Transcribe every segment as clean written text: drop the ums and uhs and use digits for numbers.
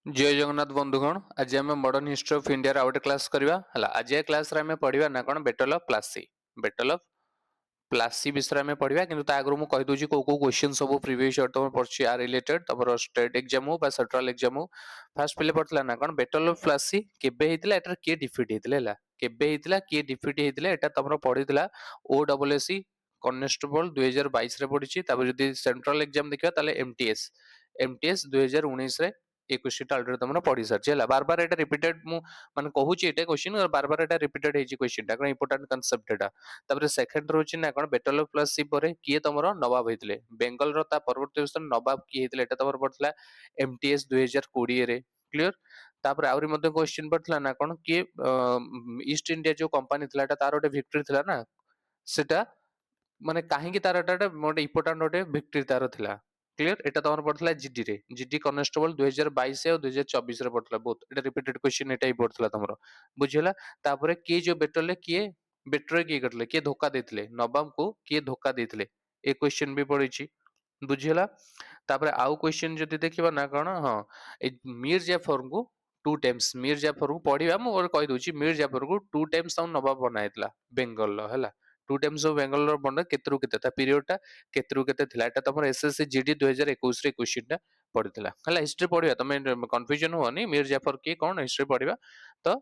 जय जगन्नाथ बंधुगण आज आम मॉडर्न हिस्ट्री ऑफ इंडिया रा आउट क्लास करबा हला आज ए क्लास रे हमें पढिबा ना कोन बैटल ऑफ प्लासी विषय में पढ़िया किंतु ता आगु मु कहि दोची को क्वेश्चन सब प्रीवियस ईयर तुम पढ़छि आ रिलेटेड तमरो स्टेट एग्जाम हो बा सेंट्रल एग्जाम हो फर्स्ट पहले पढ़तला ना कोन बैटल ऑफ प्लासी केबे हेतिला एटर के डिफीट हेतिला हला केबे हेतिला के डिफीट हेतिला एटा तमरो पढ़ितला ओडब्ल्यूएससी कॉन्स्टेबल 2022 रे पढ़िछि तापर जदी सेंट्रल एग्जाम देखिया ताले एमटीएस 2019 रे ए क्वेश्चन ऑलरेडी तुमने पढ़ी सारछि हला बार बार एटा रिपीटेड मु माने कहूछि एटा क्वेश्चन बार बार एटा रिपीटेड हेछि क्वेश्चन टा कोन इंपोर्टेंट कांसेप्ट एटा तापर सेकंड रोछि ना कोन बैटल ऑफ प्लासी परे किए तमरो नवाब हेतिले बेंगल रो ता परवर्ती स्थान नवाब किए हेतिले एटा तमरो पड़तला एमटीएस 2020 रे क्लियर तापर आउरी मध्ये क्वेश्चन पड़तला ना कोन किए ईस्ट इंडिया जो कंपनी थिला एटा तार ओटे विक्ट्री थिला ना सेटा माने काहे कि तार एटा मोटे इंपोर्टेंट ओटे विक्ट्री तार थिला क्लियर एटा तमरो पड़तला जीडी रे जीडी कांस्टेबल 2022 और 2024 रे पड़तला बहुत एटा रिपीटेड क्वेश्चन एटा ही पड़तला तमरो बुझिला तापर किए जो बेटले किए बेट्रे किए करले किए धोखा देथिले नवाब को किए धोखा देथिले ए क्वेश्चन भी पड़िछि बुझिला तापर आउ क्वेश्चन जदी देखिबा ना कोन हां ए मीर जाफर को टू टाइम्स मीर जाफर को पढिबा मु और कहि दोछि मीर जाफर को टू टाइम्स नवाब बनाइतला बेंगल लो हला टू टाइम्स ऑफ बेंगल रो बन केतरु केते ता पीरियड टा केतरु केते थिला एटा तमर एसएससी जीडी 2021 रे क्वेश्चन टा पढितला हला हिस्ट्री पढिबा तमे कंफ्यूजन होनी मीर जाफर की कोन हिस्ट्री पढिबा तो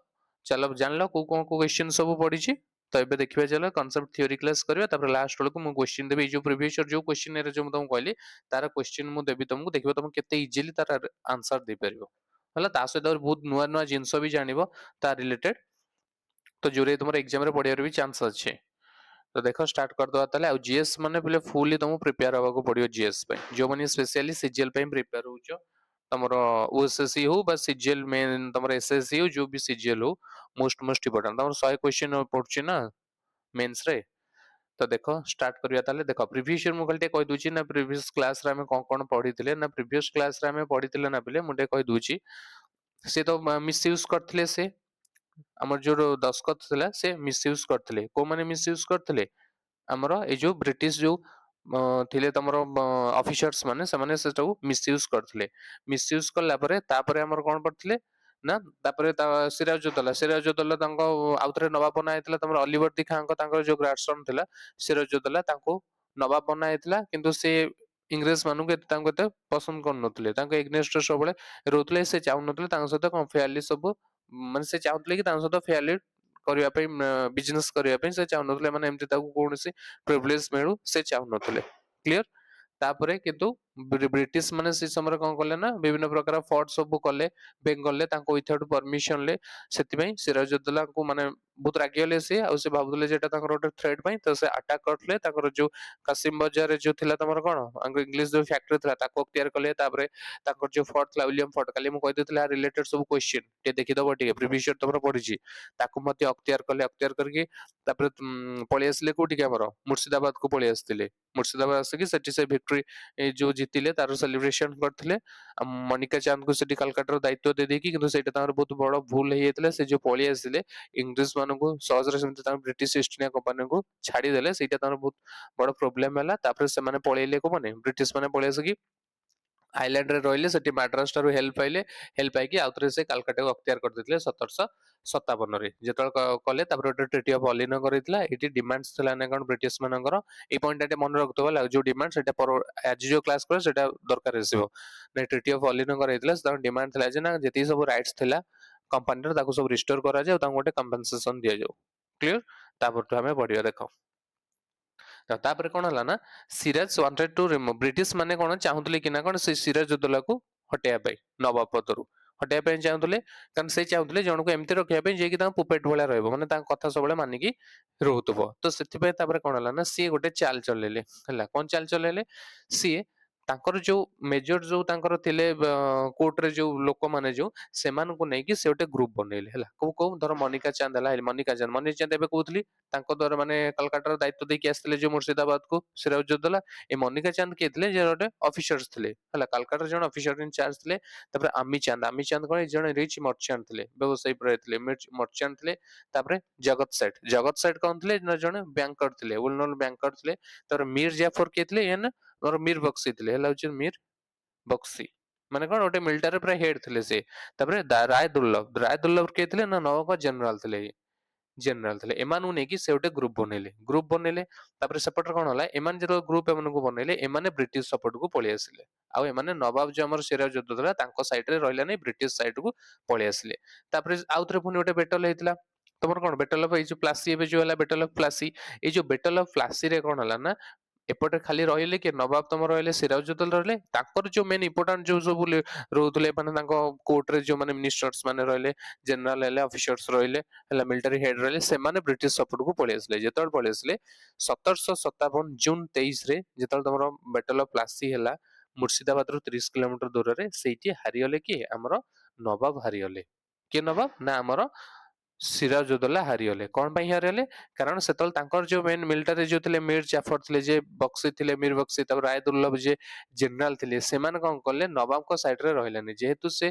चलो जानलो को क्वेश्चन सब पढिछि तो एबे देखिबा चलो कांसेप्ट थ्योरी क्लास करबा तापर लास्ट वाला को मु क्वेश्चन देबे जो प्रीवियस ईयर जो क्वेश्चन रे जो मु तुमको कहली तार क्वेश्चन मु देबी तुमको देखिबो तुम केते इजीली तार आंसर दे परिबो हला ता सहित और बहुत नुआ नुआ जिंस भी जानिबो ता रिलेटेड तो जोरे तुमर एग्जाम रे पढियार भी चांस अछि तो देखो स्टार्ट कर दवा ताले आ जीएस माने पहले फुली तुमको प्रिपेयर होबा को पड़ियो जीएस पे जो माने स्पेशली सीजीएल पे प्रिपेयर होउचो तमरो ओएसएससी हो बस सीजीएल में तमरो एसएससी हो जो भी सीजीएल हो मोस्ट इंपोर्टेंट तमरो 100 क्वेश्चन पड़छि ना मेंस रे तो देखो स्टार्ट करिया ताले देखो प्रीवियस ईयर मु गलटे कहि दुची ना प्रीवियस क्लास रे हमें कोन कोन पढिथिले ना प्रीवियस क्लास रे हमें पढिथिले ना पले मुटे कहि दुची से तो मिस यूज करथिले से हमर जो दस्खत थिला से मिस यूज करथिले को माने मिस यूज करथिले हमर ए जो ब्रिटिश जो थिले तमरो ऑफिसर्स माने से माने सेटा मिसयूज करथिले मिसयूज करला परे तापरे हमर कोन पड़थिले ना तापरे सिराजुद्दौला तांको आउथरे नवाब बना हेतला तमरो अलीवर्दी खान को तांको जो ग्रांडसन थिला सिराजुद्दौला तांको नवाब बना हेतला किंतु से इंग्रेज मानु के तांको ते पसंद कर नथले तांको एग्नेस्ट सबले रोतले से चाउ नथले तांको सहित कोन फेयरली सब माने से चाउतले कि तांको सहित फेयरली करिया पे बिजनेस करिया पे से चाउ नथले माने एमति ताको कोनसी प्रिविलेज मिलू से चाहू नथले क्लियर तापरे किंतु ब्रिटिश माने से समय कोन करले ना विभिन्न प्रकार फोर्ट सब कले बेंगल ले तांको विथआउट परमिशन ले सेति पई सिराजुद्दौला को माने बहुत रागियले से आ से भाबुले जेटा ताकर ओटे थ्रेड पई तो से अटैक करले ताकर जो कासिम बाजार रे जो थिला तमर कोन अंग इंग्लिश जो फैक्ट्री थिला ताको अख्तियार कले तापरे ताकर जो फोर्ट थिला विलियम फोर्ट काली मु कहि देथिला रिलेटेड सब क्वेश्चन ते देखि दबो ठीक प्रीवियस ईयर तमर पढिछि ताको मते अख्तियार करके तापरे पळि आसले कोठी के हमर मुर्शिदाबाद को पळि आस्तिले मुर्शिदाबाद आसे सेठी से विक्ट्री जो जीतिले तार सेलिब्रेशन करथिले मनिका चांद को सेठी कलकत्ता रो दायित्व दे देकी किंतु सेटा तार बहुत बड़ भूल हे जेतले से जो पळि आसिले इंग्लिश मानको सहज रे समिति तार ब्रिटिश ईस्ट इंडिया कंपनी को छाडी देले सेटा तार बहुत बड़ प्रॉब्लम हला तापर से माने पळेले को माने ब्रिटिश माने पळि आसकी आइलैंड रे रहले सेठी मैड्रास टारू हेल्प पाइले हेल्प पाइकी आउथरे से कलकत्ता को अख्तियार कर देथिले 1757 रे जेतल कले तापर ओटे ट्रीटी ऑफ ऑलिनो करितला एटी डिमांड्स थला ना कोन ब्रिटिश मानकर ए पॉइंट एटे मन रखतो वाला जो डिमांड सेटा पर आज जो क्लास कर सेटा दरकार रेसिबो ने ट्रीटी ऑफ ऑलिनो करितला ता डिमांड थला जे ना जेती सब राइट्स थला कंपनी रे ताको सब रिस्टोर करा जाय ता गोटे कंपनसेशन दिया जाऊ क्लियर तापर तो हमें पढिया देखो तापर कोन हला ना Siraj wanted to remove British माने कोन चाहुतले कि ना कोन से सिराजुद्दौला को हटेया पाई नवाब पदरु हटेया पाई चाहुतले कारण से चाहुतले जण को एमते रखिया पाई जे कि ता पुपेट भला रहबो माने ता कथा सबले मानि कि रहउतबो तो सेति पाई तापर कोन हला ना सी गोटे चाल चलेले हला कोन चाल चलेले सी तांकर जो मेजर जो तांकर थिले कोर्ट रे जो लोक माने जो सेमान को नै कि से गोटे ग्रुप बनेले हला को धर मनिका चांद हला मनिका चांद एबे कहउतली तांको द्वारा माने कलकत्ता रो दायित्व देकी आस्थिले जो मुर्शिदाबाद को सिराजुद्दौला ए मनिका चांद के थिले जे गोटे ऑफिसर्स थिले हला कलकत्ता जण ऑफिसर इन चार्ज थिले तापर आमी चांद कोन जण रिच मर्चेंट थिले व्यवसायी पर थिले मर्चेंट थिले तापर जगत सेठ कोन थिले जण बैंकर थिले वेल नोन बैंकर थिले तापर मीर जाफर के थिले एन और मीर बख्शी थिले हला मीर बख्शी ମାନେ କଣ ଗୋଟେ ମିଲିଟାରୀ ପୁରା ହେଡ୍ ଥିଲେ ସେ। ତାପରେ ରାୟ ଦୁର୍ଲଭ କିଏ ଥିଲେ ନା ନବାବଙ୍କ ଜେନେରାଲ ଥିଲେ। ଜେନେରାଲ ଥିଲେ ଏମାନଙ୍କୁ ନେଇକି ସେ ଗୋଟେ ଗ୍ରୁପ ବନେଇଲେ ତାପରେ ସେପଟରେ କଣ ହେଲା ଏମାନେ ଯେତେବେଳେ ଗ୍ରୁପ ଏମାନଙ୍କୁ ବନେଇଲେ ଏମାନେ ବ୍ରିଟିଶ ସପୋର୍ଟକୁ ପଳେଇ ଆସିଲେ ଆଉ ଏମାନେ ନବାବ ଯୋଉ ଆମର ସିରାଜୁଦ୍ଦୌଲା ଥିଲା ତାଙ୍କ ସାଇଡରେ ରହିଲାନି ବ୍ରିଟିଶ ସାଇଡକୁ ପଳେଇ ଆସିଲେ ତାପରେ ଆଉଥରେ ପୁଣି ଗୋଟେ ବେଟଲ ହେଇଥିଲା ତମର କଣ ବେଟଲ ଅଫ ଏଇ ଯୋଉ ପ୍ଲାସି ଏବେ ଯୋଉ ହେଲା ବେଟଲ ଅଫ ପ୍ଲାସି ଏଇ ଯୋଉ ବେଟଲ ଅଫ ପ୍ଲାସିରେ କଣ ହେଲା ନା ଏପଟେ ଖାଲି ରହିଲେ କି ନବାବ ତମର ରହିଲେ ସିରାଜୁଦ୍ଦୌଲା ରହିଲେ ତାଙ୍କର ଯୋଉ ମେନ୍ ଇମ୍ପୋର୍ଟାଣ୍ଟ ଯୋଉ ସବୁ ରହୁଥିଲେ ମାନେ ତାଙ୍କ କୋର୍ଟରେ ଯୋଉମାନେ ମିନିଷ୍ଟର୍ସ ମାନେ ରହିଲେ ଜେନେରାଲ ହେଲେ ଅଫିସର୍ସ ରହିଲେ ହେଲା ମିଲିଟାରୀ ହେଡ୍ ରହିଲେ ସେମାନେ ବ୍ରିଟିଶ ସପୋର୍ଟକୁ ପଳେଇ ଆସିଲେ ଯେତେବେଳେ ପଳେଇ ଆସିଲେ 1757 ଜୁନ 23ରେ ଯେତେବେଳେ ତମର ବେଟଲ ଅଫ ପ୍ଲାସି ହେଲା ମୁର୍ସିଦାବାଦରୁ 30 କିଲୋମିଟର ଦୂରରେ ସେଇଠି ହାରିଗଲେ କିଏ ଆମର ନବାବ ହାରିଗଲେ କିଏ ନବାବ ନା ଆମର ସିରାଜୁଦ୍ଦୌଲା ହାରିଗଲେ କଣ ପାଇଁ ହାରିଗଲେ କାରଣ ସେତେବେଳେ ତାଙ୍କର ଯୋଉ ମେନ୍ ମିଲିଟାରୀ ଯୋଉ ଥିଲେ ମୀର ଜାଫର ଥିଲେ ଯେ ବକ୍ସି ଥିଲେ ମୀର ବକ୍ସି ତାପରେ ରାୟ ଦୁର୍ଲଭ ଯେ ଜେନେରାଲ ଥିଲେ ସେମାନେ କଣ କଲେ ନବାବଙ୍କ ସାଇଡରେ ରହିଲେନି ଯେହେତୁ ସେ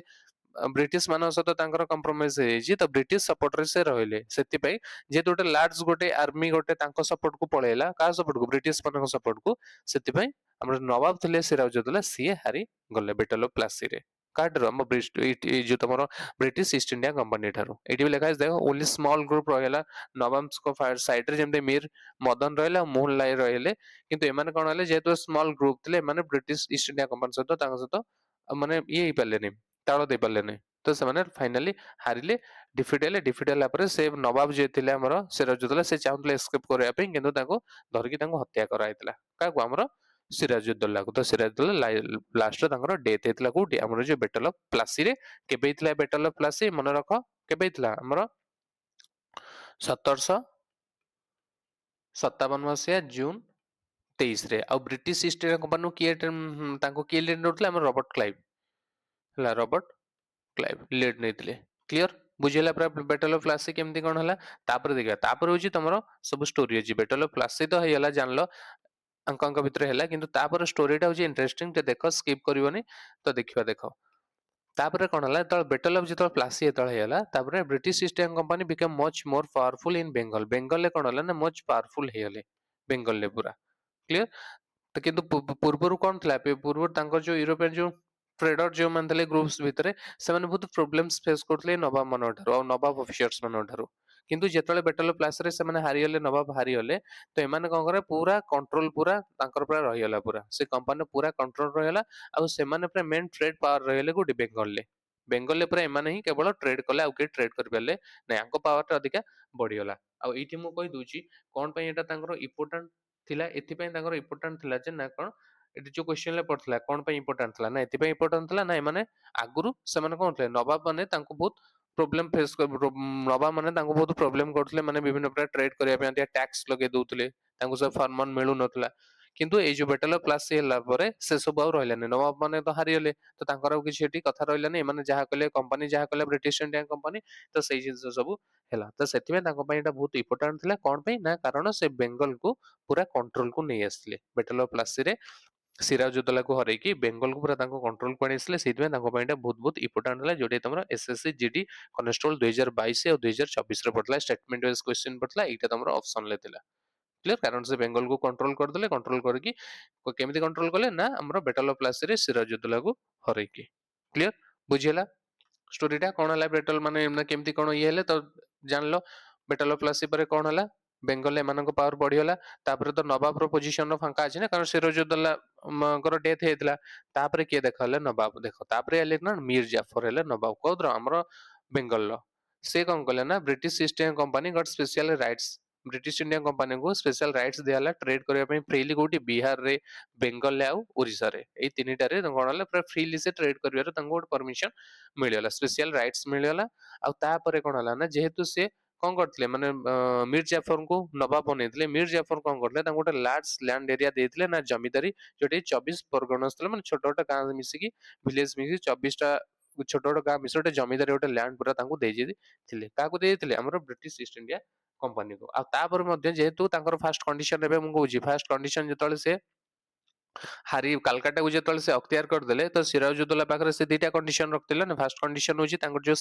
ବ୍ରିଟିଶ ମାନଙ୍କ ସହିତ ତାଙ୍କର କମ୍ପ୍ରମାଇଜ ହେଇଯାଇଛି ତ ବ୍ରିଟିଶ ସପୋର୍ଟରେ ସେ ରହିଲେ ସେଥିପାଇଁ ଯେହେତୁ ଗୋଟେ ଲାର୍ଜ ଗୋଟେ ଆର୍ମି ଗୋଟେ ତାଙ୍କ ସପୋର୍ଟକୁ ପଳେଇଲା କାହା ସପୋର୍ଟକୁ ବ୍ରିଟିଶ ମାନଙ୍କ ସପୋର୍ଟକୁ ସେଥିପାଇଁ ଆମର ନବାବ ଥିଲେ ସିରାଜୁଦ୍ଦୌଲା ସିଏ ହାରି ଗଲେ ବେଟଲ ଅଫ ପ୍ଲାସିରେ କାହାଠାରୁ ଆମ ଏଇ ଯୋଉ ତମର ବ୍ରିଟିଶ ଇଷ୍ଟ ଇଣ୍ଡିଆ କମ୍ପାନୀ ଠାରୁ ଏଇଠି ବି ଲେଖା ଅଛି ଦେଖ ଓନ୍ଲି ସ୍ମଲ୍ ଗ୍ରୁପ ରହିଲା ନବାବଙ୍କ ସାଇଡରେ ଯେମିତି ମୀର ମଦନ ରହିଲେ ଆଉ ମୋହନ ଲାଲ ରହିଲେ କିନ୍ତୁ ଏମାନେ କଣ ହେଲେ ଯେହେତୁ ସ୍ମଲ୍ ଗ୍ରୁପ ଥିଲେ ଏମାନେ ବ୍ରିଟିଶ ଇଷ୍ଟ ଇଣ୍ଡିଆ କମ୍ପାନୀ ସହିତ ତାଙ୍କ ସହିତ ମାନେ ଇଏ ହେଇପାରିଲେନି ତାଳ ଦେଇପାରିଲେନି ତ ସେମାନେ ଫାଇନାଲି ହାରିଲେ ଡିଫିଟ୍ ହେଲା ପରେ ସେ ନବାବ ଯିଏ ଥିଲେ ଆମର ସିରାଜୁଦ୍ଦୌଲା ସେ ଚାହୁଁଥିଲେ ଏସ୍କେପ କରିବା ପାଇଁ କିନ୍ତୁ ତାଙ୍କୁ ଧରିକି ତାଙ୍କୁ ହତ୍ୟା କରାଯାଇଥିଲା କାହାକୁ ଆମର ସିରାଜୁଦ୍ଦୌଲାକୁ ତ ସିରାଜୁଦ୍ଦୌଲା ଲାଷ୍ଟରେ ତାଙ୍କର ଡେଥ୍ ହେଇଥିଲା କୋଉଠି ଆମର ଯୋଉ ବେଟଲ ଅଫ ପ୍ଲାସିରେ କେବେ ହେଇଥିଲା ବେଟଲ ଅଫ ପ୍ଲାସି ମନେ ରଖ କେବେ ହେଇଥିଲା ଆମର 1757 ଜୁନ 23ରେ ଆଉ ବ୍ରିଟିଶ ଇଷ୍ଟ ଇଣ୍ଡିଆ କମ୍ପାନୀକୁ କିଏ ତାଙ୍କୁ କିଏ ଲିଡ୍ ନେଉଥିଲେ ଆମର ରବର୍ଟ କ୍ଲାଇଭ ହେଲା ରବର୍ଟ କ୍ଲାଇଭ ଲିଡ୍ ନେଇଥିଲେ କ୍ଲିୟର ବୁଝିଲା ପୁରା ବେଟଲ ଅଫ ପ୍ଲାସି କେମିତି କଣ ହେଲା ତାପରେ ଦେଖିବା ତାପରେ ହଉଛି ତମର ସବୁ ଷ୍ଟୋରି ଅଛି ବେଟଲ ଅଫ ପ୍ଲାସି ତ ହେଇଗଲା ଜାଣିଲ ଅଙ୍କ ଭିତରେ ହେଲା କିନ୍ତୁ ତାପରେ ଷ୍ଟୋରିଟା ହଉଛି ଇଣ୍ଟରେଷ୍ଟିଂ ଟିକେ ଦେଖ ସ୍କିପ୍ କରିବନି ତ ଦେଖିବା ଦେଖ ତାପରେ କଣ ହେଲା ଯେତେବେଳେ ବେଟଲ ଅଫ ଯେତେବେଳେ ପ୍ଲାସି ଯେତେବେଳେ ହେଇଗଲା ତାପରେ British East India company become much more powerful in Bengal ବେଙ୍ଗଲରେ କଣ ହେଲା ନା ମଚ୍ ପାୱାରଫୁଲ ହେଇଗଲେ ବେଙ୍ଗଲରେ ପୁରା କ୍ଲିୟର ତ କିନ୍ତୁ ପୂର୍ବରୁ କଣ ଥିଲା ପୂର୍ବରୁ ତାଙ୍କର ଯୋଉ ୟୁରୋପିଆନ ଯୋଉ ଟ୍ରେଡର ଯୋଉମାନେ ଥିଲେ ଗ୍ରୁପ୍ସ ଭିତରେ ସେମାନେ ବହୁତ ପ୍ରୋବ୍ଲେମ୍ସ ଫେସ୍ କରୁଥିଲେ ନବାବ ମାନଙ୍କ ଠାରୁ ଆଉ ନବାବ ଅଫିସର୍ସ ମାନଙ୍କ ଠାରୁ କିନ୍ତୁ ଯେତେବେଳେ ବେଟଲ ଅଫ ପ୍ଲାସିରେ ସେମାନେ ହାରିଗଲେ ନବାବ ହାରିଗଲେ ତ ଏମାନେ କଣ କରେ ପୁରା କଣ୍ଟ୍ରୋଲ ପୁରା ତାଙ୍କର ପୁରା ରହିଗଲା ପୁରା ସେ କମ୍ପାନୀର ପୁରା କଣ୍ଟ୍ରୋଲ ରହିଗଲା ଆଉ ସେମାନେ ପୁରା ମେନ୍ ଟ୍ରେଡ ପାୱାର ରହିଗଲେ କୋଉଠି ବେଙ୍ଗଲରେ ପୁରା ଏମାନେ ହିଁ କେବଳ ଟ୍ରେଡ କଲେ ଆଉ କେହି ଟ୍ରେଡ କରିପାରିଲେ ନାଇଁ ଆଙ୍କ ପାୱାରଟା ଅଧିକା ବଢିଗଲା ଆଉ ଏଇଠି ମୁଁ କହିଦଉଛି କଣ ପାଇଁ ଏଇଟା ତାଙ୍କର ଇମ୍ପୋର୍ଟାଣ୍ଟ ଥିଲା ଏଥିପାଇଁ ତାଙ୍କର ଇମ୍ପୋର୍ଟାଣ୍ଟ ଥିଲା ଯେ ନା କଣ ଏଠି ଯୋଉ କ୍ୱେଶ୍ଚନରେ ପଡିଥିଲା କଣ ପାଇଁ ଇମ୍ପୋର୍ଟାଣ୍ଟ ଥିଲା ନା ଏଥିପାଇଁ ଇମ୍ପୋର୍ଟାଣ୍ଟ ଥିଲା ନା ଏମାନେ ଆଗରୁ ସେମାନେ କଣ ଥିଲେ ନବାବ ମାନେ ତାଙ୍କୁ ବହୁତ ପ୍ରୋବ୍ଲେମ ଫେସ୍ ନବାବ ମାନେ ତାଙ୍କୁ ବହୁତ ପ୍ରୋବ୍ଲେମ କରୁଥିଲେ ମାନେ ବିଭିନ୍ନ ପ୍ରକାର ଟ୍ରେଡ କରିବା ପାଇଁ ଟ୍ୟାକ୍ସ ଲଗେଇ ଦଉଥିଲେ ତାଙ୍କୁ ସବୁ ଫରମାନ ମିଳୁନଥିଲା କିନ୍ତୁ ଏଇ ଯୋଉ ବେଟଲ ଅଫ ପ୍ଲାସି ହେଲା ପରେ ସେ ସବୁ ଆଉ ରହିଲାନି ନବାବ ମାନେ ତ ହାରିଗଲେ ତ ତାଙ୍କର ଆଉ କିଛି ଏଠି କଥା ରହିଲାନି ଏମାନେ ଯାହା କଲେ କମ୍ପାନୀ ଯାହା କଲେ ବ୍ରିଟିଶ ଇଣ୍ଡିଆ କମ୍ପାନୀ ତ ସେଇ ଜିନିଷ ସବୁ ହେଲା ତ ସେଥିପାଇଁ ତାଙ୍କ ପାଇଁ ଏଇଟା ବହୁତ ଇମ୍ପୋର୍ଟାଣ୍ଟ ଥିଲା କଣ ପାଇଁ ନା କାରଣ ସେ ବେଙ୍ଗଲକୁ ପୁରା କଣ୍ଟ୍ରୋଲକୁ ନେଇ ଆସିଥିଲେ ବେଟଲ ଅଫ ପ୍ଲାସିରେ ସିରାଜୁଦ୍ଦୌଲାକୁ ହରେଇକି ବେଙ୍ଗଲକୁ ପୁରା ତାଙ୍କ କଣ୍ଟ୍ରୋଲକୁ ଆଣି ଆସିଲେ ସେଇଥିପାଇଁ ତାଙ୍କ ପାଇଁ ଏଇଟା ବହୁତ ବହୁତ ଇମ୍ପୋର୍ଟାଣ୍ଟ ହେଲା ଯୋଉଟା ତମର ଏସଏସସି ଜିଡି କନେଷ୍ଟବଳ 2022 ଆଉ 2024ରେ ପଡିଥିଲା ଷ୍ଟେଟମେଣ୍ଟ ୱାଇଜ କ୍ୱେଶ୍ଚିନ ପଡିଥିଲା ଏଇଟା ତମର ଅପସନରେ ଥିଲା କ୍ଲିୟର କାରଣ ସେ ବେଙ୍ଗଲକୁ କଣ୍ଟ୍ରୋଲ କରିଦେଲେ କଣ୍ଟ୍ରୋଲ କରିକି କେମିତି କଣ୍ଟ୍ରୋଲ କଲେ ନା ଆମର ବେଟଲ ଅଫ ପ୍ଲାସିରେ ସିରାଜୁଦ୍ଦୌଲାକୁ ହରେଇକି କ୍ଲିୟର ବୁଝିହେଲା ଷ୍ଟୋରିଟା କଣ ହେଲା ବେଟଲ ମାନେ କେମିତି କଣ ଇଏ ହେଲେ ତ ଜାଣିଲ ବେଟଲ ଅଫ ପ୍ଲାସି ପରେ କଣ ହେଲା ବେଙ୍ଗଲରେ ଏମାନଙ୍କ ପାୱାର ବଢିଗଲା ତାପରେ ତ ନବାବର ପୋଜିସନ ଫାଙ୍କା ଅଛି ନା କାରଣ ସିରାଜୁଦ୍ଦୌଲାଙ୍କର ଡେଥ ହେଇଥିଲା ତାପରେ କିଏ ଦେଖା ହେଲେ ନବାବ ଦେଖ ତାପରେ ହେଲେ ନା ମୀର ଜାଫର ହେଲେ ନବାବ କୋଉದ್ರ ଆମର ବେଙ୍ଗଲର ସେ କଣ କଲେ ନା British East India company got special rights British India କମ୍ପାନୀକୁ ସ୍ପେଶାଲ ରାଇଟ୍ସ ଦିଆହେଲା ଟ୍ରେଡ କରିବା ପାଇଁ ଫ୍ରିଲି କୋଉଠି ବିହାରରେ ବେଙ୍ଗଲରେ ଆଉ ଓଡିଶାରେ ଏଇ ତିନିଟାରେ କଣ ହେଲା ପୁରା ଫ୍ରିଲି ସେ ଟ୍ରେଡ କରିବାର ତାଙ୍କୁ ଗୋଟେ ପରମିଶନ ମିଳିଗଲା ସ୍ପେସିଆଲ ରାଇଟ୍ସ ମିଳିଗଲା ଆଉ ତାପରେ କଣ ହେଲା ନା ଯେହେତୁ ସେ କଣ କରିଥିଲେ ମାନେ ମୀର ଜାଫରଙ୍କୁ ନବାବ ବନେଇଥିଲେ ମୀର ଜାଫର କଣ କରିଥିଲେ ତାଙ୍କୁ ଗୋଟେ ଲାର୍ଜ ଲ୍ୟାଣ୍ଡ ଏରିଆ ଦେଇଥିଲେ ନା ଜମିଦାରୀ ଯୋଉଠି 24 ପରଗଣା ଥିଲା ମାନେ ଛୋଟ ଛୋଟ ଗାଁ ମିଶିକି ଭିଲେଜ ମିଶିକି 24ଟା ଛୋଟ ଛୋଟ ଗାଁ ମିଶି ଗୋଟେ ଜମିଦାରୀ ଗୋଟେ ଲ୍ୟାଣ୍ଡ ପୁରା ତାଙ୍କୁ ଦେଇଥିଲେ କାହାକୁ ଦେଇଥିଲେ ଆମର ବ୍ରିଟିଶ ଇଷ୍ଟ ଇଣ୍ଡିଆ କମ୍ପାନୀକୁ ଆଉ ତାପରେ ମଧ୍ୟ ଯେହେତୁ ତାଙ୍କର ଫାଷ୍ଟ କଣ୍ଡିସନ ଏବେ ମୁଁ କହୁଛି ଫାଷ୍ଟ କଣ୍ଡିସନ ଯେତେବେଳେ ସେ କାଲକାଟାକୁ ଯେତେବେଳେ ସେ ଅକ୍ତିଆର କରିଦେଲେ ତ ସିରାଜୁଦ୍ଦୌଲା ପାଖରେ ସେ ଦିଟା କଣ୍ଡିସନ ରଖିଥିଲେ ନା ଫାଷ୍ଟ କଣ୍ଡିସନ ହଉଛି ତାଙ୍କର ଯୋଉ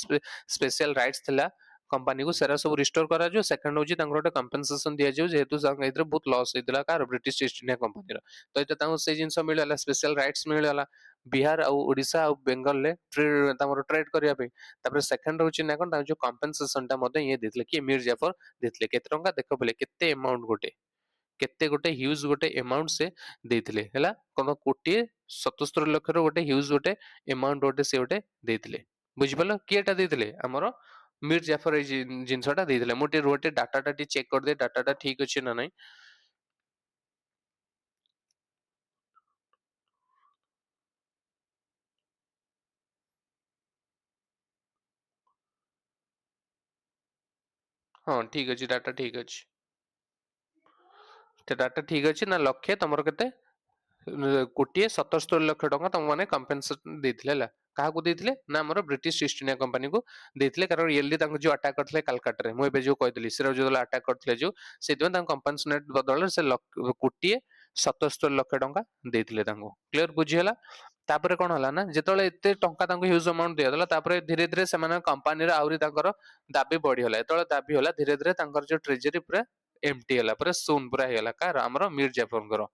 ସ୍ପେଶିଆଲ ରାଇଟ୍ସ ଥିଲା कंपनी को सेरा सब रिस्टोर करा जो सेकंड होची तांकर गोटे कंपेंसेशन दिया जो जेहेतु इधर बहुत लॉस होइतला कार ब्रिटिश ईस्ट इंडिया कंपनी रो तो एते तांको से जिंस मिलला स्पेशल राइट्स मिलला बिहार आ ओडिशा आ बेंगल ले ट्रेड करिया पे तापर सेकंड होची ना कोन जो कंपेंसेशन टा मते ये देतले कि मीर जाफर देतले केते टंका देखो बोले केते अमाउंट गोटे केते गोटे ह्यूज गोटे अमाउंट से देथिले हला कोन कोटी 77 लाख रो गोटे ह्यूज गोटे अमाउंट गोटे से गोटे देथिले बुझि पलो केटा देथिले हमरो मीर जाफर जिनसटा देथिले मोटे रोटे डाटा टी चेक कर दे डाटा ठीक अछि ना नहीं हां ठीक अछि डाटा ठीक अछि ते डाटा ठीक अछि ना लक्ष्य तमरो केते कोटी 77 लाख टका तम माने कंपेंसेशन देथिले हला काहाकू देथिले ना हमरो ब्रिटिश ईस्ट इंडिया कंपनी को देथिले कारण येली तांको जो अटैक करथिले कलकत्ता रे मु एबे जो कहदिली सिरा जो अटैक करथिले जो सेदिन तांको कंपेंसेशन बदल से कोटी 77 लाख टका देथिले तांको क्लियर बुझी हला तापरे कोन हला ना जेतले एते टंका तांको ह्यूज अमाउंट दियादला तापरे धीरे धीरे से माने कंपनी रे आउरी तांकर दाबी बढ़ी हला एतले दाबी हला धीरे धीरे तांकर जो ट्रेजरी पूरा एम्प्टी हला पूरा शून पूरा हेला कार हमरो मीर जाफर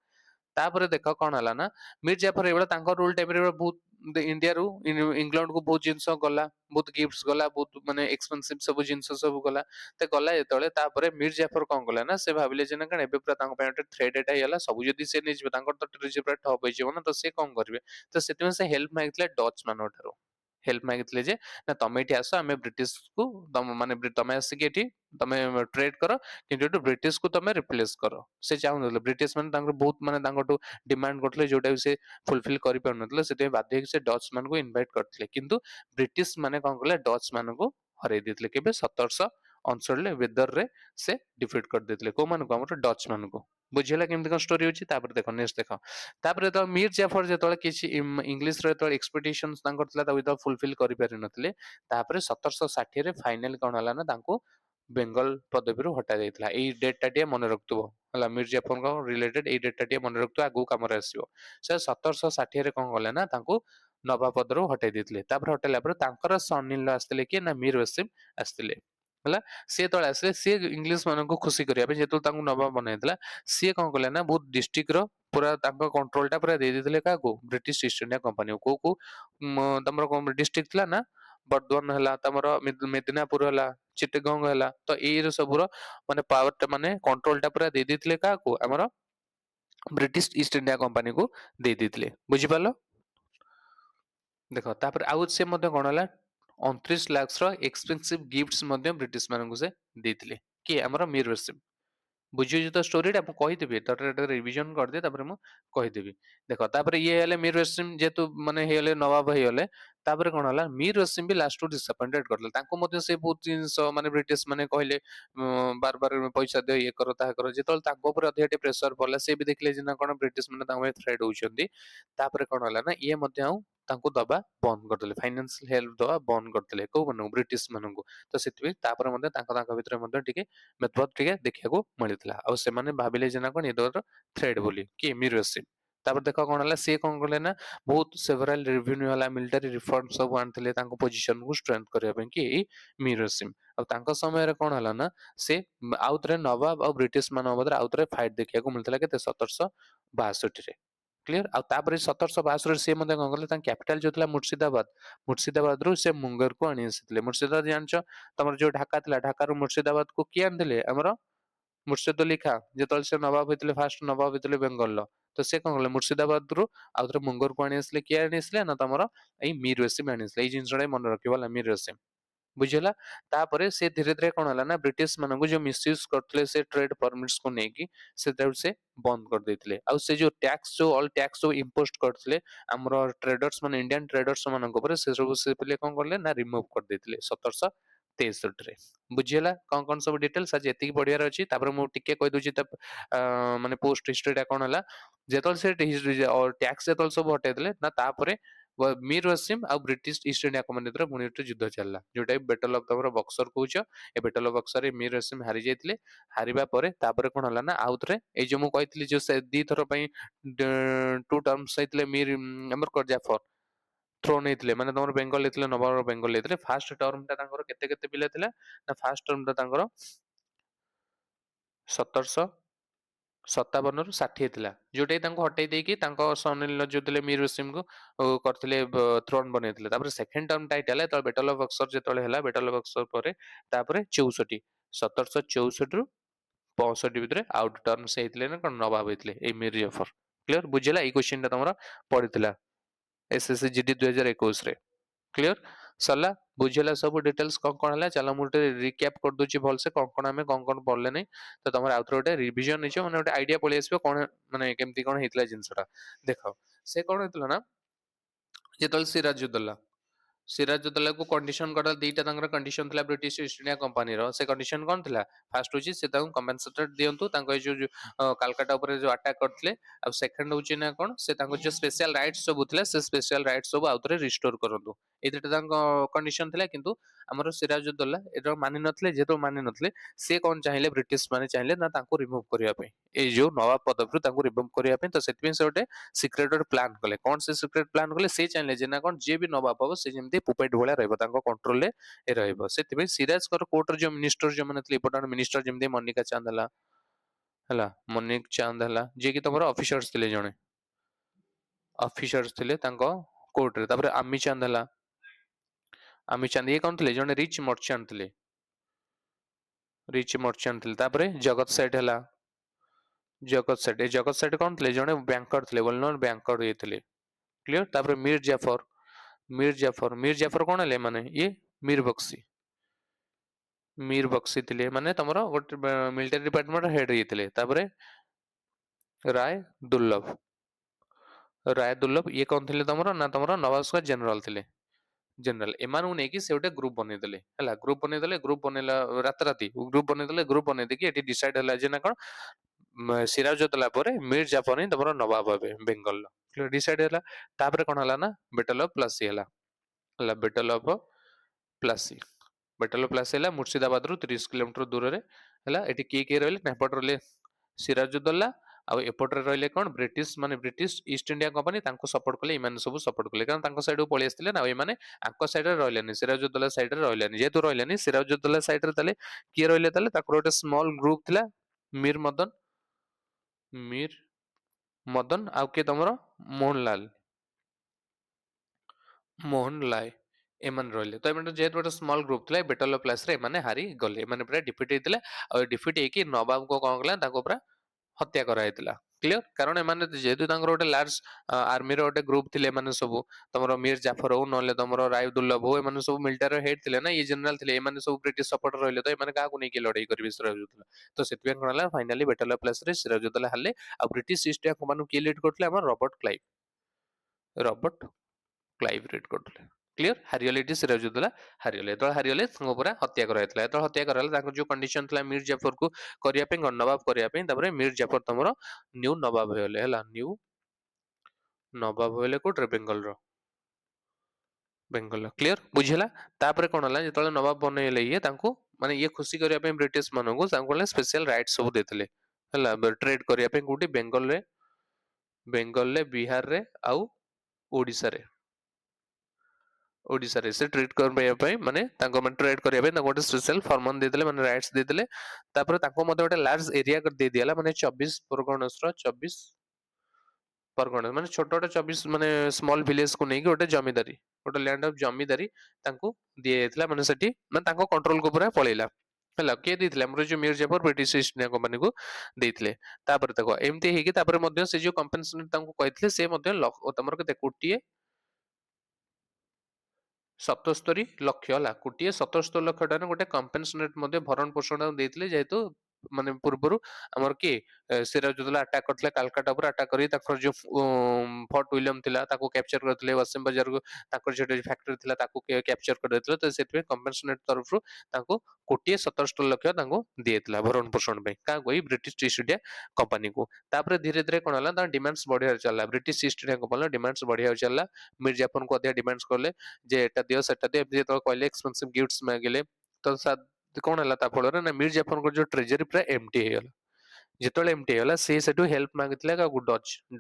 तापर देख कौन है ना मीर जाफर ये रूल टाइम बहुत इंडिया रू इंग्लैंड को बहुत जिनस गला बहुत गिफ्ट्स गला बहुत माने एक्सपेंसिव सब जिनस सब गला ते गला जेतले तापर मीर जाफर कौन कला ना से भाबिले जे ना कण एबे पूरा तांको पे थ्रेड एटा हैला सब जदी से नै जिवे तांकर तो ट्रेजरी पूरा ठप होई जिवो ना तो से कौन करबे तो सेति में से हेल्प मागितले डच मानो ठारो हेल्प मागितले जे ना तमे एठी आसो आमे ब्रिटिश को तम माने तमे आसी एठी तमे ट्रेड करो किंतु ब्रिटिश को तमे रिप्लेस करो से चाहू ब्रिटिश माने तांकर बहुत माने तांको डिमांड करथले जोटा से फुलफिल करि पारनथले सेते बाध्य होई से डच मान को इनवाइट करथले किंतु ब्रिटिश माने कोन करले डच मान को हरै देथले केबे 1769 ले वेदर रे से डिफीट कर देथले को मान को हमर डच मान को बुझिला केमति कोन स्टोरी होची तापर देखो नेक्स्ट देखो तापर तो मीर जाफर जेतले किछि इंग्लिश रे तो एक्सपेक्टेशंस तांकर तला ता विद फुलफिल करि पारिनथले तापर 1760 रे फाइनल कोन हला ना तांको बेंगल पदवी रो हटा जायतला एई डेट टाटिया मन रखतबो हला मीर जाफर को रिलेटेड एई डेट टाटिया मन रखतो आगु काम रे आसीबो से 1760 रे कोन गले ना तांको नवाब पद रो हटाई देतले तापर हटेला पर तांकर सन इन आस्तले कि ना मीर वसीम आस्तले हला से तळे आसले से इंग्लिश मान को खुशी करिया पे जेतु तांको नवाब बनाइतला से कोन कले ना बहुत डिस्ट्रिक्ट रो पूरा तांको कंट्रोल टा पूरा दे देतले का को ब्रिटिश ईस्ट इंडिया कंपनी को तमरो कोन डिस्ट्रिक्ट थला ना बर्दवान हला तमरो मेदिनापुर हला चिटगांव हला तो एई सबरो माने पावर टा माने कंट्रोल टा पूरा दे देतले का को हमरो ब्रिटिश ईस्ट इंडिया कंपनी को दे देतले बुझि पालो देखो तापर आउ से मध्य कोन हला 29 लाख रो एक्सपेंसिव गिफ्ट्स मध्य ब्रिटिश मानन को से देतले कि हमरो मीर वसीम बुझियो जो तो स्टोरी टा कहि देबे तो रिवीजन कर दे तापर मु कहि देबी देखो तापर ये हेले मीर वसीम जेतु माने हेले नवाब हेले तापर कोन हला मीर वसीम भी लास्ट डिसअपॉइंटेड करले ताको मते से बहुत जिंस माने ब्रिटिश माने कहले बार बार पैसा दे ये करो ता करो जेतल ताको ऊपर अधिक प्रेशर पड़ला से भी देखले जे ना कोन ब्रिटिश माने ताको थ्रेड होउछंदी तापर कोन हला ना ये मते आउ ताको दबा बंद कर देले फाइनेंशियल हेल्प दबा बंद कर देले को बनु ब्रिटिश माननको तो सेति तापर मते ताको ताको भितर मते टिके मेथड टिके देखियाको मिलितला आ से माने भाबिले जे ना कोन इदर थ्रेड बोली कि मीर वसीम तापर देखो कोन हला से कोन करले ना बहुत सेवरल रेवेन्यू वाला मिलिटरी रिफॉर्म सब आनथिले ताको पोजीशन को स्ट्रेंथ करिया पे कि ई मीर वसीम अब तांको समय रे कोन हला ना से आउतरे नवाब और ब्रिटिश मान मधर आउतरे फाइट देखिया को मिलतला के 1762 रे क्लियर आ तापर 1762 रे से मते कोन करले ता कैपिटल जो थला मुर्शिदाबाद रो से मुंगेर को आनी आसितले मुर्शिदाबाद जानचो तमर जो ढाका थला ढाका रो मुर्शिदाबाद को किया आनथिले हमरो मुर्शिद अली खां जेतल से नवाब होइतले फास्ट नवाब होइतले बेंगल लो तो से कोन करले मुर्शिदाबाद रो आउतरे मुंगेर को आनी आसले किया आनी आसले ना तमरो एई मीर वसीम आनी आसले एई जिनसडा मन रखिबला मीर वसीम बुझला तापरे से धीरे धीरे कोन हला ना ब्रिटिश मानको जो मिसयूज करथले से ट्रेड परमिट्स को नेकी से तब से बंद कर देथिले आ से जो टैक्स जो ऑल टैक्स जो इंपोज करथले हमरो ट्रेडर्स माने इंडियन ट्रेडर्स मानको पर से सब से पहिले कोन करले ना रिमूव कर देथिले 1763 रे बुझियला कोन सब डिटेल्स आज एति पढियार अछि तापर मु टिके कहि दोछि त माने पोस्ट हिस्ट्री टा कोन हला जेतल से और टैक्स जेतल सब हटे देले ना तापरे मीर वसीम आ ब्रिटिश ईस्ट इंडिया कंपनी द्वारा पुणी युद्ध चलला जोटा बेटल ऑफ तमरो बक्सर कहूछ ए बेटल ऑफ बक्सर रे मीर वसीम हारि जाइतिले हारिबा परे तापर कोन हला ना आउतरे ए जो मु कहितली जो से दी थरो पई टू टर्म्स आइतिले मीर हमर कर जाफर थ्रोन ହେଇଥିଲେ ମାନେ ତମର ବେଙ୍ଗଲ ହେଇଥିଲେ ନବାବ ବେଙ୍ଗଲ ହେଇଥିଲେ ଫାଷ୍ଟ ଟର୍ମଟା ତାଙ୍କର କେତେ କେତେ ପିଲା ଥିଲା ନା ଫାଷ୍ଟ ଟର୍ମଟା ତାଙ୍କର 1757ରୁ 60 ଥିଲା ଯୋଉଟାକି ତାଙ୍କୁ ହଟେଇ ଦେଇକି ତାଙ୍କ ସନିଲ ଯୋଉ ଥିଲେ ମୀର ୱସିମକୁ କରିଥିଲେ ଥ୍ରୋନ ବନେଇଥିଲେ ତାପରେ ସେକେଣ୍ଡ ଟର୍ମ ଟାଇଟଲ ଯେତେବେଳେ ବେଟଲ ଅଫ ବକ୍ସର ଯେତେବେଳେ ହେଲା ବେଟଲ ଅଫ ବକ୍ସର ପରେ ତାପରେ 64 1764ରୁ 65 ଭିତରେ ଆଉଟ ଟର୍ମ ସେ ହେଇଥିଲେ ନା କଣ ନବାବ ହେଇଥିଲେ ଏଇ ମୀର ଜାଫର କ୍ଲିୟର ବୁଝିଲା ଏଇ କ୍ୱେଶ୍ଚିନ୍ ଟା ତମର ପଡିଥିଲା एसएससी जीडी 2021 रे क्लियर सरला बुझेला सब डिटेल्स कौन कौन है चलो मुझे रिकैप कर दूची भल से कौन कौन पढ़ले नहीं तो तुम आउथरे गोटे रिविजन नहीं माने गोटे आइडिया पळि आसीबो कौन माने केमती कौन हेतला जिंसटा देखो से कौन हेतला ना जेतल सिराजुद्दौला सिराजुद्दौला को कंडीशन करा दीटा तांकर कंडीशन थिला ब्रिटिश ईस्ट इंडिया कंपनी रो से कंडीशन कौन थिला फर्स्ट होची से तांको कंपेंसेटेड दियंतु तांको जो कलकत्ता ऊपर जो अटैक करथले आ सेकंड होची ना कोन से तांको जो स्पेशल राइट्स सब थिला से स्पेशल राइट्स सब आउतरे रिस्टोर करंतु ए दुटा तांको कंडीशन थिला किंतु हमर सिराजुद्दौला एरो मानि नथले जेतो मानि नथले से कोन चाहिले ब्रिटिश माने चाहिले ना तांको रिमूव करिया पे ए जो नवाब पदवी तांको रिमूव करिया पे तो सेतपे से गोटे सिक्रेट प्लान कले कौन से सिक्रेट प्लान कले से चाहिले जे ना कोन जे भी नवाब हो से जेमती पुपेट भोला रहबो तांको कंट्रोल रे ए रहबो सेतपे सिराज कर कोर्ट जो मिनिस्टर जो माने इंपोर्टेंट मिनिस्टर जेमती मनिका चांद हला मनिक चांद हला जे कि तमरो ऑफिसर्स थिले जणे ऑफिसर्स थिले तांको कोर्ट रे तापर आमी चांद ये कोन थिले जणे रिच मर्चेंट थिले तापर जगत सेठ कोन थिले जणे बैंकर थिले वेल नोन बैंकर ये थिले क्लियर तापर मीर जाफर कोन हले माने ये मीर बक्सी थिले माने तमरो गोटे मिलिटरी डिपार्टमेंट हेड हेतिले तापरे राय दुर्लभ ये कौन थिले तमरो ना तमरो नवाब का जनरल थिले जनरल एमानु नै कि से गोटे ग्रुप बनै देले हला ग्रुप बनेला ग्रुप बनै देकी एटी डिसाइड हला जे ना कोन सिराजुद्दौला परे मीर जाफर ही तमरो नवाब हेबे बेंगल क्लियर डिसाइड हला तापरे कोन हला ना बैटल ऑफ प्लासी हला बैटल ऑफ प्लासी हला मुर्शिदाबाद रु 30 किलोमीटर दूर रे हला एटी के रहले नेपट रहले सिराजुद्दौला आ एपट रे रहले कोन ब्रिटिश ईस्ट इंडिया कंपनी तांको सपोर्ट कले इमान सब सपोर्ट कले कारण तांको साइड पळि आस्तिले ना एमाने आंको साइड रे रहलेनी सिराजुद्दौला साइड रे रहलेनी जेतु रहलेनी सिराजुद्दौला साइड रे तले के रहले तले ताकर गोटे स्मॉल ग्रुप थिला मीर मदन मीर मदन आ के तमरो मोहन लाल एमन रहले तो एमन जेहेतु गोटे स्मॉल ग्रुप थिला बैटल ऑफ प्लास रे एमाने हारी गले एमाने पूरा डिफीट हेतिले आ डिफीट हेकी नवाब को कोन कला ताको पूरा हत्या करा हेतिला क्लियर कारण एमाने जेहेतु तांकर गोटे लार्ज आर्मी रो गोटे ग्रुप थिले एमाने सब तमरो मीर जाफर हो नले तमरो राय दुर्लभ हो एमाने सब मिलिटरी हेड थिले ना ये जनरल थिले एमाने सब ब्रिटिश सपोर्ट रहले तो एमाने का को नै के लड़ाई करबे सिराजुद्दौला तो सेतबे कोन हला फाइनली बैटल ऑफ प्लास रे सिराजुद्दौला हाले आ ब्रिटिश ईस्ट इंडिया कंपनी के लीड करथले हमर रॉबर्ट क्लाइव रीड करथले क्लियर हारियले इट सिराजुद्दौला हारियले तो हारियले संग पूरा हत्या करा हेतला तो हत्या कराला ताको जो कंडीशन थला मीर जाफर को करिया पे नवाब करिया पे तापरे मीर जाफर तमरो न्यू नवाब हेले हला न्यू नवाब हेले कोट्रे बेंगल क्लियर बुझिला तापरे कोन हला जेतले नवाब बनेले ये तांको माने ये खुशी करिया पे ब्रिटिश मानको तांको स्पेशल राइट सब देतले हला ट्रेड करिया पे गुटी बेंगल रे बिहार रे आउ ओडिसा रे से ट्रीट करबे पई माने तांको मन ट्रेड करिया पे तांको गोटे स्पेशल फरमान देदेले माने राइट्स देदेले तापर तांको मते गोटे लार्ज एरिया कर दे दियाला माने 24 परगणस रो 24 परगणस माने छोट छोट 24 माने स्मॉल विलेज को नै गोटे जमींदारी गोटे लैंड ऑफ जमींदारी तांको दिए जायतला माने सेठी माने तांको कंट्रोल को पूरा पळेला हला के दिथिले हमर जो Mir Jafar British East India company को देथिले तापर देखो एमती हेकी तापर मध्ये से जो कंपनसेशन तांको कहितले से मध्ये तमर के कोटिए 77 लक्ष हला कोटिए 77 लक्ष टाने गोटे कंपेनसेट मध्ये भरण पोषण देथिले जेहेतु माने पूर्वरु हमर के सिराजुद्दौला अटैक करथले कलकत्ता पर अटैक करी ताकर जो फोर्ट विलियम थिला ताको कैप्चर करथले वसिम बाजार को ताकर जो फैक्ट्री थिला ताको कैप्चर कर देथले तो सेतबे कंपेनसेट तरफ ताको कोटिए 77 लक्ष ताको देथिला भरण पोषण पे का कोई ब्रिटिश ईस्ट इंडिया कंपनी को तापर धीरे धीरे कोन हला ता डिमांड्स बढ़िया चलला British East India company demands बढ़िया चलला मीर जाफर को अधिक डिमांड्स करले जे एटा दियो सेटा दियो जे तो कहले एक्सपेंसिव गिफ्ट्स मांगले तो कौन है फल ना मीर जाफर जो ट्रेजरी पूरा एमटी हो गला ଯେତେବେଳେ ଏମିତି ହେଇଗଲା ସେ ସେଠୁ ହେଲ୍ପ ମାଗିଥିଲା କାହାକୁ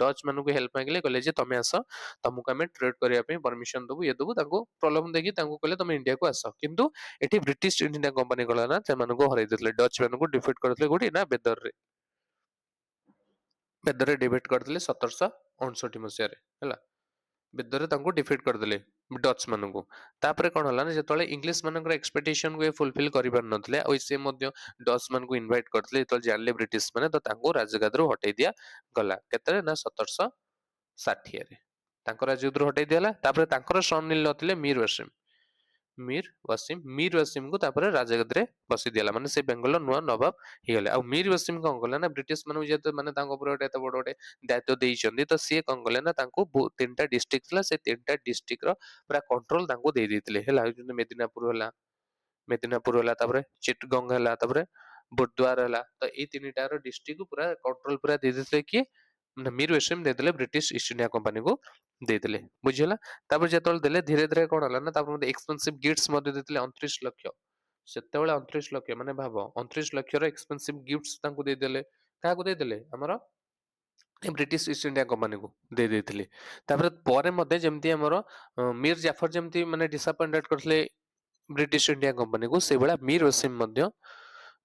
ଡଚ୍ ମାନଙ୍କୁ ହେଲ୍ପ ମାଗିଲେ କହିଲେ ଯେ ତମେ ଆସ ତମକୁ ଆମେ ଟ୍ରେଡ୍ କରିବା ପାଇଁ ପରମିଶନ ଦବୁ ଇଏ ଦବୁ ତାଙ୍କୁ ପ୍ରଲୋଭନ ଦେଇକି ତାଙ୍କୁ କହିଲେ ତମେ ଇଣ୍ଡିଆକୁ ଆସ କିନ୍ତୁ ଏଠି ବ୍ରିଟିଶ ଇଷ୍ଟ ଇଣ୍ଡିଆ କମ୍ପାନୀ କଲା ନା ସେମାନଙ୍କୁ ହରେଇ ଦେଇଥିଲେ ଡଚ୍ ମାନଙ୍କୁ ଡିଫିଟ୍ କରିଥିଲେ କୋଉଠି ନା ବେଦରରେ ବେଦରରେ ଡିଫିଟ୍ କରିଥିଲେ 1759 ମସିହାରେ ହେଲା ବେଦରେ ତାଙ୍କୁ ଡିଫିଟ୍ କରିଦେଲେ ଡଚ୍ ମାନଙ୍କୁ ତାପରେ କଣ ହେଲା ନା ଯେତେବେଳେ ଇଂଲିଶ ମାନଙ୍କର ଏକ୍ସପେକ୍ଟେସନକୁ ଏ ଫୁଲଫିଲ୍ କରିପାରୁନଥିଲେ ଆଉ ସେ ମଧ୍ୟ ଡଚ୍ ମାନଙ୍କୁ ଇନଭାଇଟ୍ କରିଥିଲେ ଯେତେବେଳେ ଜାଣିଲେ ବ୍ରିଟିଶ ମାନେ ତ ତାଙ୍କୁ ରାଜଗାଦିରୁ ହଟେଇ ଦିଆ ଗଲା କେତେରେ ନା 1760ରେ ତାଙ୍କ ରାଜଗାଦିରୁ ହଟେଇ ଦିଆଗଲା ତାପରେ ତାଙ୍କର ସନ୍ ନଥିଲେ ମୀର ୱାସିମଙ୍କୁ ତାପରେ ରାଜଗାଦିରେ ବସି ଦିଆଲା ମାନେ ସେ ବେଙ୍ଗଲର ନୂଆ ନବାବ ହେଇଗଲେ ଆଉ ମୀର ୱାସିମ କଣ କଲେ ନା ବ୍ରିଟିଶ ମାନଙ୍କୁ ଯେହେତୁ ମାନେ ତାଙ୍କ ଉପରେ ଗୋଟେ ଏତେ ବଡ ଗୋଟେ ଦାୟିତ୍ୱ ଦେଇଛନ୍ତି ତ ସିଏ କଣ କଲେ ନା ତାଙ୍କୁ ତିନିଟା ଡିଷ୍ଟ୍ରିକ୍ଟ ଥିଲା ସେ ତିନିଟା ଡିଷ୍ଟ୍ରିକ୍ଟର ପୁରା କଣ୍ଟ୍ରୋଲ ତାଙ୍କୁ ଦେଇ ଦେଇଥିଲେ ହେଲା ଯେମିତି ମେଦିନାପୁର ହେଲା ତାପରେ ଚିଟଗଙ୍ଗ ହେଲା ତାପରେ ବୁର୍ଦ୍ୱାର ହେଲା ତ ଏଇ ତିନିଟାର ଡିଷ୍ଟ୍ରିକ୍ଟ ପୁରା କଣ୍ଟ୍ରୋଲ ପୁରା ଦେଇ ଦେଇଥିଲେ କିଏ ନା ମୀର ୱାସିମ ଦେଇଥିଲେ ବ୍ରିଟିଶ ଇଷ୍ଟ ଇଣ୍ଡିଆ କମ୍ପାନୀକୁ ଦେଇଥିଲେ ବୁଝିହେଲା ତାପରେ ଯେତେବେଳେ ଦେଲେ ଧୀରେ ଧୀରେ କଣ ହେଲା ନା ତାପରେ ଏକ୍ସପେନ୍ସିଭ ଗିଫ୍ଟସ ମଧ୍ୟ ଦେଇଥିଲେ 29 ଲକ୍ଷ ସେତେବେଳେ 29 ଲକ୍ଷ ମାନେ ଭାବ 29 ଲକ୍ଷର ଏକ୍ସପେନ୍ସିଭ ଗିଫ୍ଟସ ତାଙ୍କୁ ଦେଇଦେଲେ କାହାକୁ ଦେଇଦେଲେ ଆମର ବ୍ରିଟିଶ ଇଷ୍ଟ ଇଣ୍ଡିଆ କମ୍ପାନୀକୁ ଦେଇ ଦେଇଥିଲେ ତାପରେ ପରେ ମଧ୍ୟ ଯେମିତି ଆମର ମୀର ଜାଫର ଯେମିତି ମାନେ ଡିସଆପଏଣ୍ଟେଡ କରିଥିଲେ ବ୍ରିଟିଶ ଇଣ୍ଡିଆ କମ୍ପାନୀକୁ ସେଇଭଳିଆ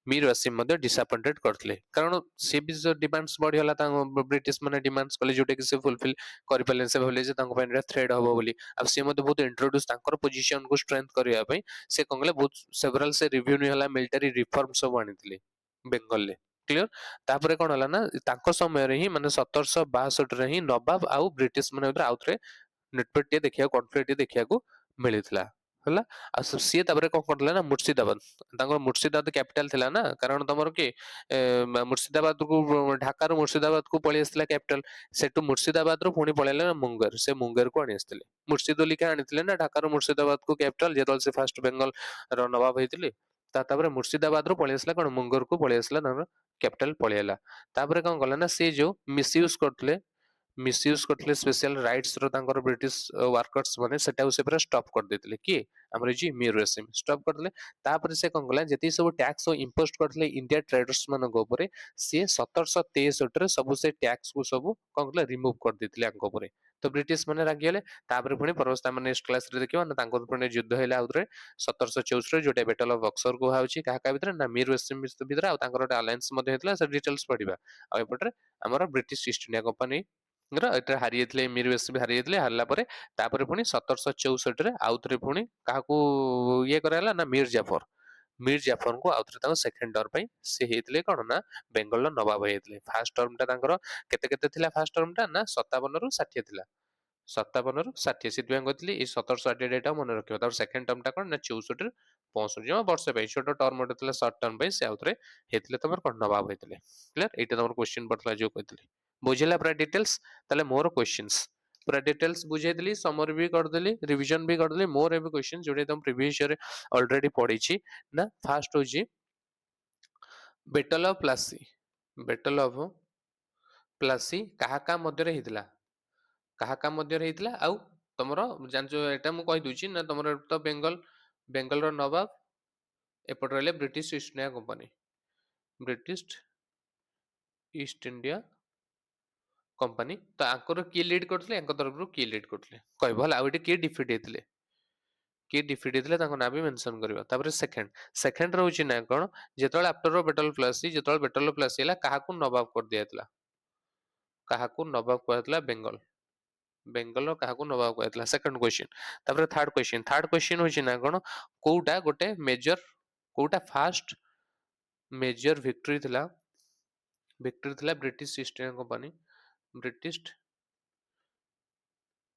ମୀର ୱାସିମ ମଧ୍ୟ ଡିସଆପଏଣ୍ଟେଡ କରିଥିଲେ କାରଣ ସେ ବି ଡିମାଣ୍ଡସ ବଢିଗଲା ତାଙ୍କ ବ୍ରିଟିଶ ମାନେ ଡିମାଣ୍ଡସ କଲେ ଯୋଉଟା କି ସେ ଫୁଲଫିଲ କରିପାରିଲେ ସେ ଭାବିଲେ ଯେ ତାଙ୍କ ପାଇଁ ଏଇଟା ଥ୍ରେଡ ହବ ବୋଲି ଆଉ ସେ ମଧ୍ୟ ବହୁତ ଇଣ୍ଟ୍ରୋଡ୍ୟୁସ ତାଙ୍କର ପୋଜିସନକୁ ଷ୍ଟ୍ରେନ୍ଥ କରିବା ପାଇଁ ସେ କଣ କଲେ ବହୁତ ସେଭରାଲ ସେ ରିଭ୍ୟୁନି ହେଲା ମିଲିଟାରୀ ରିଫର୍ମ ସବୁ ଆଣିଥିଲେ ବେଙ୍ଗଲରେ କ୍ଲିୟର ତାପରେ କଣ ହେଲା ନା ତାଙ୍କ ସମୟରେ ହିଁ ମାନେ 1762ରେ ହିଁ ନବାବ ଆଉ ବ୍ରିଟିଶ ମାନେ ଭିତରେ ଆଉଥରେ ନେଟପେଟ ଟିକେ ଦେଖିବାକୁ କନଫ୍ଲିକ୍ଟ ଟିକେ ଦେଖିବାକୁ ମିଳିଥିଲା ହେଲା ଆଉ ସିଏ ତାପରେ କଣ କରିଥିଲା ନା ମୁର୍ଶିଦାବାଦ ତାଙ୍କର ମୁର୍ଶିଦାବାଦ କ୍ୟାପିଟାଲ ଥିଲା ନା କାରଣ ତମର କି ମୁର୍ଶିଦାବାଦକୁ ଢାକାରୁ ମୁର୍ଶିଦାବାଦକୁ ପଳେଇ ଆସିଥିଲା କ୍ୟାପିଟାଲ ସେଠୁ ମୁର୍ଶିଦାବାଦରୁ ପୁଣି ପଳେଇଲେ ନା ମୁଙ୍ଗେର ସେ ମୁଙ୍ଗେରକୁ ଆଣି ଆସିଥିଲେ ମୁର୍ଶିଦୋଲିକା ଆଣିଥିଲେ ନା ଢାକାରୁ ମୁର୍ଶିଦାବାଦକୁ କ୍ୟାପିଟାଲ ଯେତେବେଳେ ସେ ଫାଷ୍ଟ ବେଙ୍ଗଲ ର ନବାବ ହେଇଥିଲେ ତାପରେ ମୁର୍ଶିଦାବାଦରୁ ପଳେଇ ଆସିଲା କଣ ମୁଙ୍ଗେରକୁ ପଳେଇ ଆସିଲା ତାଙ୍କର କ୍ୟାପିଟାଲ ପଳେଇଲା ତାପରେ କଣ କଲା ନା ସେ ଯୋଉ ମିସୟୁଜ କରିଥିଲେ ସ୍ପେଶିଆଲ ରାଇଟ୍ସ ର ତାଙ୍କର ବ୍ରିଟିଶ ୱାର୍କର୍ସ ମାନେ ସେଟାକୁ ସେ ପୁରା ଷ୍ଟପ୍ କରିଦେଇଥିଲେ କିଏ ଆମର ଏଇ ମୀର ୱାସିମ ଷ୍ଟପ୍ କରିଦେଲେ ତାପରେ ସେ କଣ କଲା ଯେତିକି ସବୁ ଟ୍ୟାକ୍ସ ଇମ୍ପୋଜ କରିଥିଲେ ଇଣ୍ଡିଆ ଟ୍ରେଡର୍ସ ମାନଙ୍କ ଉପରେ ସିଏ 1763ରେ ସବୁ ସେ ଟ୍ୟାକ୍ସ କୁ ସବୁ କଣ କଲେ ରିମୁଭ କରିଦେଇଥିଲେ ଆଙ୍କ ଉପରେ ତ ବ୍ରିଟିଶ ମାନେ ରାଗିଗଲେ ତାପରେ ପୁଣି ପରବର୍ତ୍ତୀ ଆମେ ନେକ୍ସଟ କ୍ଲାସରେ ଦେଖିବା ନା ତାଙ୍କର ପୁଣି ଯୁଦ୍ଧ ହେଲା ଆଉଥରେ 1764 ଯୋଉଟା ବେଟଲ ଅଫ ବକ୍ସର କୁହାଯାଉଛି କାହା କାହା ଭିତରେ ନା ମୀର ୱାସିମ ଭିତରେ ଆଉ ତାଙ୍କର ଗୋଟେ ଆଲାଏନ୍ସ ମଧ୍ୟ ହେଇଥିଲା ସେ ଡିଟେଲ୍ସ ପଢିବା ଆଉ ଏପଟରେ ଆମର ବ୍ରିଟିଶ ଇଷ୍ଟ ଇଣ୍ଡିଆ କମ୍ପାନୀ ଏଟା ହାରି ଯାଇଥିଲେ ମୀର ୱାସିମ ହାରି ଯାଇଥିଲେ ହାରିଲା ପରେ ତାପରେ ପୁଣି 1764ରେ ଆଉଥରେ ପୁଣି କାହାକୁ ଇଏ କରାହେଲା ନା ମୀର ଜାଫରଙ୍କୁ ଆଉଥରେ ତାଙ୍କ ସେକେଣ୍ଡ ଟର୍ମ ପାଇଁ ସେ ହେଇଥିଲେ କଣ ନା ବେଙ୍ଗଲର ନବାବ ହେଇଥିଲେ ଫାର୍ଷ୍ଟ ଟର୍ମଟା ତାଙ୍କର କେତେ କେତେ ଥିଲା ଫାର୍ଷ୍ଟ ଟର୍ମଟା ନା 57ରୁ 60 ଥିଲା 57ରୁ 60 ସେଥିପାଇଁ କହିଥିଲି ଏଇ 1760 ଡେଟା ମନେ ରଖିବ ତାପରେ ସେକେଣ୍ଡ ଟର୍ମଟା କଣ ନା 64ରୁ 65 ଜମା ବର୍ଷେ ପାଇଁ ଛୋଟ ଟର୍ମ ଗୋଟେ ଥିଲା ସର୍ଟ ଟର୍ମ ପାଇଁ ସେ ଆଉଥରେ ହେଇଥିଲେ ତମର କଣ ନବାବ ହେଇଥିଲେ କ୍ଲିୟର ଏଇଟା ତମର କ୍ୱେଶ୍ଚିନ ପଡିଥିଲା ଯୋଉ କହିଥିଲି ବୁଝିଲା ପୁରା ଡିଟେଲ୍ସ ତାହେଲେ ମୋର କ୍ୱେଶ୍ଚିନ୍ସ ପୁରା ଡିଟେଲ୍ସ ବୁଝେଇଦେଲି ସମରି ବି କରିଦେଲି ରିଭିଜନ ବି କରିଦେଲି ମୋର ଏବେ କ୍ୱେଶ୍ଚିନ ଯୋଉଟା ତମ ପ୍ରିଭିୟସ ଇୟରରେ ଅଲରେଡି ପଢିଛି ନା ଫାର୍ଷ୍ଟ ହଉଛି ବେଟଲ ଅଫ ପ୍ଲାସି କାହା କାହା ମଧ୍ୟରେ ହେଇଥିଲା ଆଉ ତମର ଜାଣିଛ ଏଟା ମୁଁ କହିଦଉଛି ନା ତମର ତ ବେଙ୍ଗଲର ନବାବ ଏପଟେ ରହିଲେ ବ୍ରିଟିଶ ଇଷ୍ଟ ଇଣ୍ଡିଆ କମ୍ପାନୀ ତ ଆଙ୍କର କିଏ ଲିଡ୍ କରୁଥିଲେ ୟାଙ୍କ ତରଫରୁ କିଏ ଲିଡ୍ କରୁଥିଲେ କହିବ ହେଲା ଆଉ ଏଠି କିଏ ଡିଫିଟ୍ ହେଇଥିଲେ ତାଙ୍କ ନାଁ ବି ମେନସନ କରିବା ତାପରେ ସେକେଣ୍ଡ ରହୁଛି ନା କଣ ଯେତେବେଳେ ଆଫ୍ଟର ବେଟଲ ପ୍ଲାସି ହେଲା କାହାକୁ ନବାବ କୁହାଯାଇଥିଲା ବେଙ୍ଗଲର କାହାକୁ ନବାବ କୁହାଯାଇଥିଲା ସେକେଣ୍ଡ କ୍ୱେଶ୍ଚିନ୍ ତାପରେ ଥାର୍ଡ କ୍ୱେଶ୍ଚିନ୍ ହଉଛି ନା କଣ କୋଉଟା ଫାଷ୍ଟ ମେଜର ଭିକ୍ଟୋରୀ ଥିଲା ବ୍ରିଟିଶ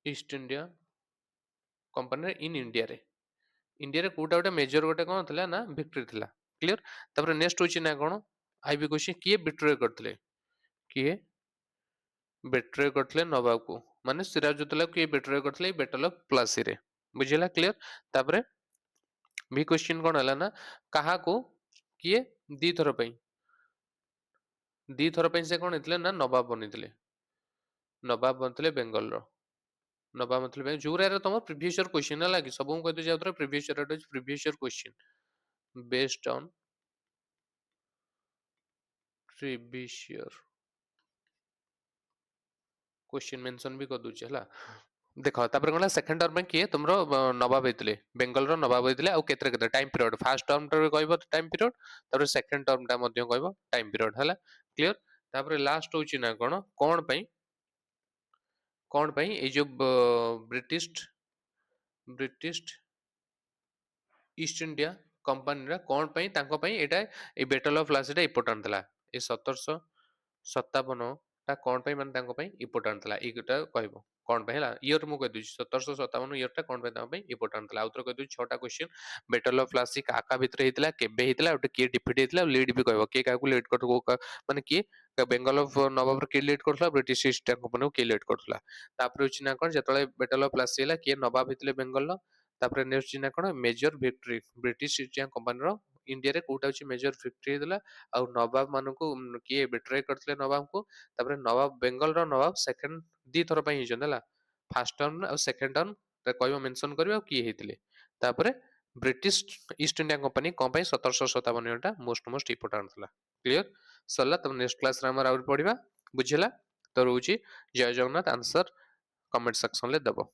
ଇଷ୍ଟ ଇଣ୍ଡିଆ କମ୍ପାନୀରେ ଇଣ୍ଡିଆରେ କୋଉଟା ଗୋଟେ ମେଜର ଗୋଟେ କଣ ଥିଲା ନା ଭିକ୍ଟୋରୀ ଥିଲା କ୍ଲିୟର ତାପରେ ନେକ୍ସଟ ହଉଛି ନା କଣ ଆଇବି କ୍ୱେଶ୍ଚିନ୍ କିଏ ବିଟ୍ରେ କରିଥିଲେ ନବାବକୁ ମାନେ ସିରାଜୁଦ୍ଦୌଲାକୁ କିଏ ବିଟ୍ରେ କରିଥିଲେ ଏଇ ବେଟଲ ଅଫ ପ୍ଲାସିରେ ବୁଝିଲା କ୍ଲିୟର ତାପରେ ବି କ୍ୱେଶ୍ଚିନ୍ କଣ ହେଲା ନା କାହାକୁ କିଏ ଦିଥର ପାଇଁ ସେ କଣ ହେଇଥିଲେ ନା ନବାବ ବନିଥିଲେ ବେଙ୍ଗଲର ଯୋଉରା ତମ ପ୍ରିଭିୟସ ଇୟର କ୍ୱେଶ୍ଚିନ୍ ହେଲା କି ସବୁ ମୁଁ କହିଦଉଛି ଯାଉଥିରେ previous year question based on previous year question mention भी कर दूची हला देखो तापर कोन सेकंड टर्म में किए तुमरो नवाब हेतले बेंगल रो नवाब हेतले आ केतरे केतरे टाइम पीरियड फर्स्ट टर्म रे कहबो टाइम पीरियड तापर सेकंड टर्म टा मध्ये कहबो टाइम पीरियड हला क्लियर तापर लास्ट होची ना कोन पई ए जो ब्रिटिश ईस्ट इंडिया कंपनी रा कोन पई तांको पई एटा ए बैटल ऑफ प्लासी टा इंपोर्टेंट थला ए 1757 टा कोन पई मन तांको पई इंपोर्टेंट थला एटा कहबो कोन पई हला ईयर मु कह दूची 1757 ईयर टा कोन पई तांको पई इंपोर्टेंट थला आउतर कह दूची 6टा क्वेश्चन बैटल ऑफ प्लासी काका भितर हेतला केबे हेतला ओटे के डिफीट हेतला लीड भी कहबो के काकू लीड करतो माने के बेंगल ऑफ नवाब के लीड करथला ब्रिटिश ईस्ट इंडिया कंपनी के लीड करथला तापर होची ना कोन जतले बैटल ऑफ प्लासी हला के नवाब हेतले बेंगल तापर नेक्स्ट ना कोन major victory British East India Company रो इंडिया रे कोटा होची मेजर विक्ट्री हेतला आ नवाब मानको के बेट्रे करथले नवाब को तापर नवाब बेंगल रो नवाब सेकंड दी थर पई हिजन हला फर्स्ट टर्म और सेकंड टर्म रे कहबो मेंशन करबो की हेतले तापर ब्रिटिश ईस्ट इंडिया कंपनी कोन पई 1757 टा मोस्ट इंपोर्टेंट थला क्लियर सरला तब नेक्स्ट क्लास रे हमर आउर पढिबा बुझिला तो रहउची जय जगन्नाथ आंसर कमेंट सेक्शन ले दबो।